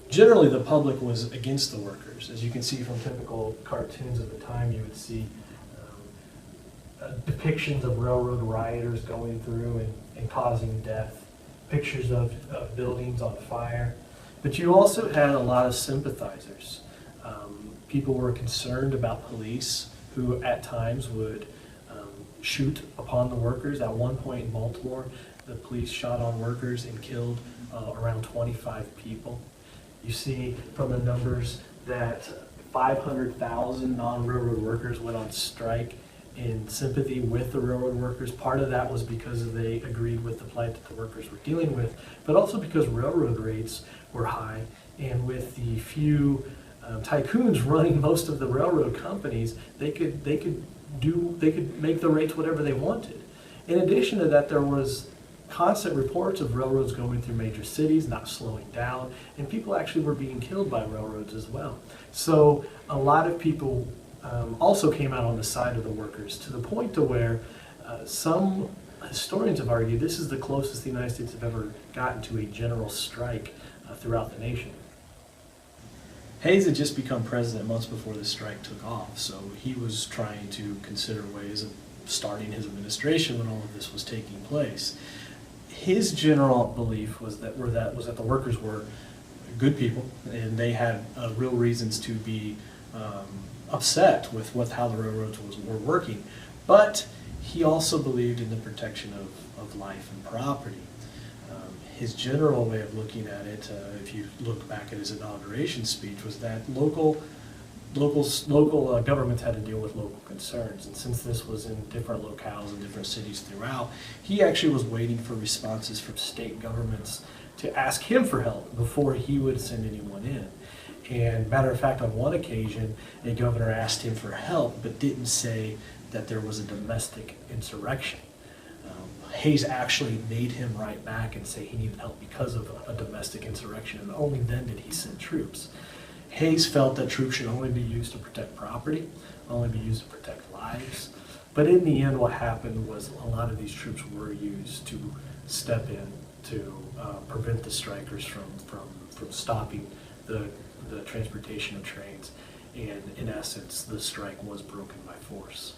generally the public was against the workers. As you can see from typical cartoons of the time, you would see depictions of railroad rioters going through and causing death, pictures of buildings on fire. But you also had a lot of sympathizers. People were concerned about police who at times would shoot upon the workers. At one point in Baltimore, the police shot on workers and killed around 25 people. You see from the numbers that 500,000 non-railroad workers went on strike in sympathy with the railroad workers. Part of that was because they agreed with the plight that the workers were dealing with, but also because railroad rates were high, and with the few tycoons running most of the railroad companies, they could make the rates whatever they wanted. In addition to that, there was constant reports of railroads going through major cities, not slowing down, and people actually were being killed by railroads as well. So a lot of people also came out on the side of the workers, to the point to where some historians have argued this is the closest the United States have ever gotten to a general strike throughout the nation. Hayes had just become president months before the strike took off, so he was trying to consider ways of starting his administration when all of this was taking place. His general belief was that the workers were good people, and they had real reasons to be upset with how the railroads were working. But he also believed in the protection of life and property. His general way of looking at it, if you look back at his inauguration speech, was that local governments had to deal with local concerns. And since this was in different locales and different cities throughout, he actually was waiting for responses from state governments to ask him for help before he would send anyone in. And matter of fact, on one occasion, a governor asked him for help, but didn't say that there was a domestic insurrection. Hayes actually made him write back and say he needed help because of a domestic insurrection, and only then did he send troops. Hayes felt that troops should only be used to protect property, only be used to protect lives. But in the end, what happened was a lot of these troops were used to step in to prevent the strikers from stopping the transportation of trains. And in essence, the strike was broken by force.